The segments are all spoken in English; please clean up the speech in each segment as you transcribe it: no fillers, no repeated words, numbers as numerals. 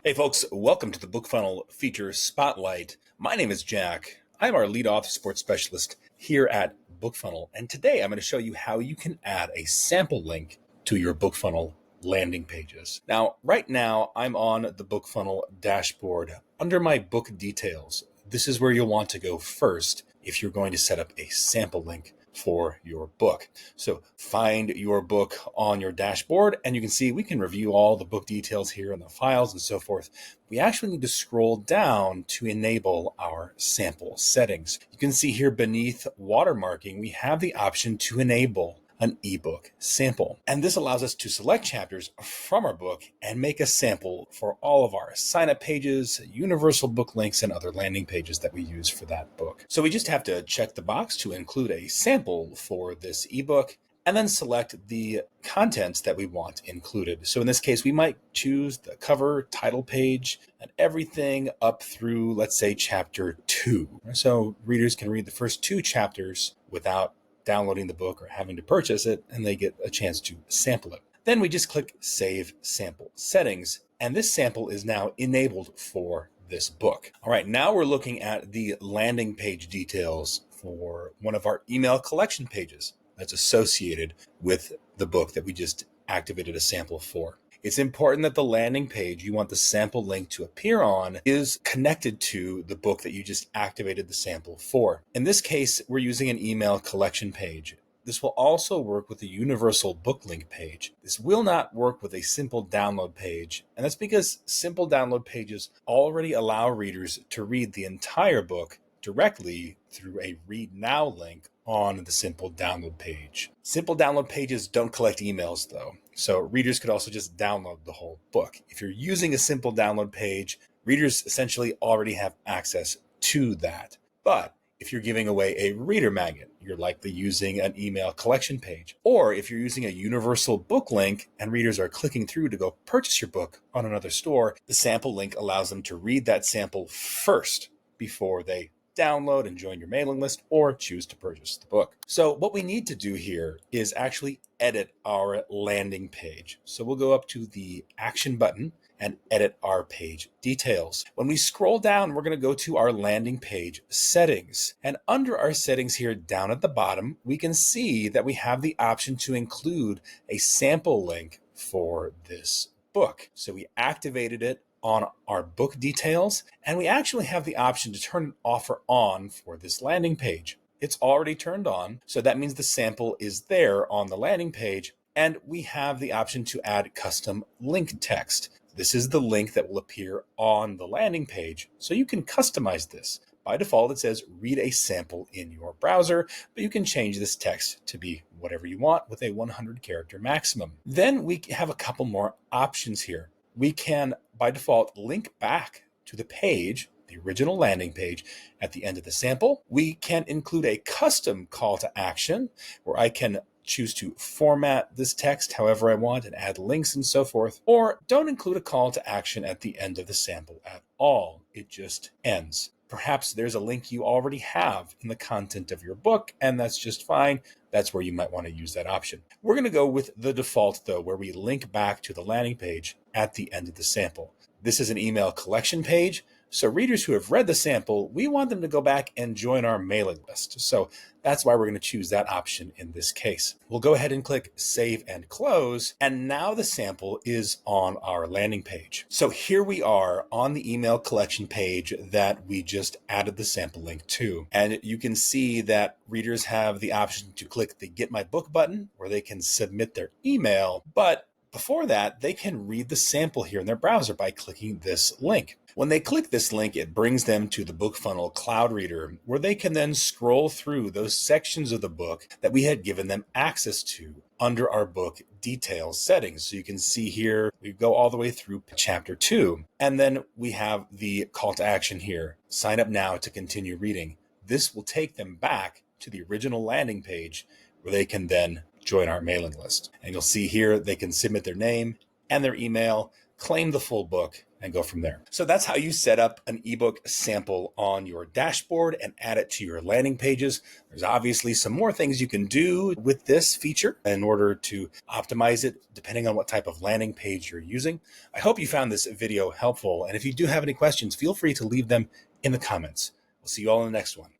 Hey folks, welcome to the BookFunnel Feature Spotlight. My name is Jack. I'm our lead author support specialist here at BookFunnel, and today I'm going to show you how you can add a sample link to your BookFunnel landing pages. Now, right now, I'm on the BookFunnel dashboard under my book details. This is where you'll want to go first if you're going to set up a sample link for your book. So find your book on your dashboard, and you can see we can review all the book details here and the files and so forth. We actually need to scroll down to enable our sample settings. You can see here beneath watermarking, we have the option to enable an ebook sample. And this allows us to select chapters from our book and make a sample for all of our sign-up pages, universal book links, and other landing pages that we use for that book. So we just have to check the box to include a sample for this ebook and then select the contents that we want included. So in this case, we might choose the cover, title page, and everything up through, let's say, chapter 2. So readers can read the first 2 chapters without downloading the book or having to purchase it, and they get a chance to sample it. Then we just click Save Sample Settings, and this sample is now enabled for this book. All right, now we're looking at the landing page details for one of our email collection pages that's associated with the book that we just activated a sample for. It's important that the landing page you want the sample link to appear on is connected to the book that you just activated the sample for. In this case, we're using an email collection page. This will also work with a universal book link page. This will not work with a simple download page, and that's because simple download pages already allow readers to read the entire book directly through a Read Now link on the simple download page. Simple download pages don't collect emails though, so readers could also just download the whole book. If you're using a simple download page, readers essentially already have access to that. But if you're giving away a reader magnet, you're likely using an email collection page. Or if you're using a universal book link and readers are clicking through to go purchase your book on another store, the sample link allows them to read that sample first before they download and join your mailing list or choose to purchase the book. So what we need to do here is actually edit our landing page. So we'll go up to the action button and edit our page details. When we scroll down, we're going to go to our landing page settings. And under our settings here down at the bottom, we can see that we have the option to include a sample link for this book. So we activated it on our book details, and we actually have the option to turn an offer on for this landing page. It's already turned on, so that means the sample is there on the landing page, and we have the option to add custom link text. This is the link that will appear on the landing page, so you can customize this. By default, it says read a sample in your browser, but you can change this text to be whatever you want with a 100 character maximum. Then we have a couple more options here. We can, by default, link back to the page, the original landing page, at the end of the sample. We can include a custom call to action where I can choose to format this text however I want and add links and so forth, or don't include a call to action at the end of the sample at all. It just ends. Perhaps there's a link you already have in the content of your book, and that's just fine. That's where you might want to use that option. We're going to go with the default, though, where we link back to the landing page at the end of the sample. This is an email collection page, so readers who have read the sample, we want them to go back and join our mailing list. So that's why we're going to choose that option in this case. We'll go ahead and click Save and Close, and now the sample is on our landing page. So here we are on the email collection page that we just added the sample link to. And you can see that readers have the option to click the Get My Book button, where they can submit their email, but before that, they can read the sample here in their browser by clicking this link. When they click this link, it brings them to the BookFunnel Cloud Reader, where they can then scroll through those sections of the book that we had given them access to under our book details settings. So you can see here, we go all the way through chapter 2, and then we have the call to action here, sign up now to continue reading. This will take them back to the original landing page where they can then join our mailing list. And you'll see here, they can submit their name and their email. claim the full book, and go from there. So that's how you set up an ebook sample on your dashboard and add it to your landing pages. There's obviously some more things you can do with this feature in order to optimize it depending on what type of landing page you're using. I hope you found this video helpful, and if you do have any questions, feel free to leave them in the comments. We'll see you all in the next one.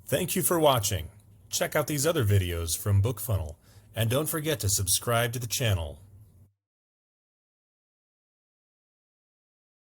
Thank you for watching. Check out these other videos from BookFunnel, and don't forget to subscribe to the channel.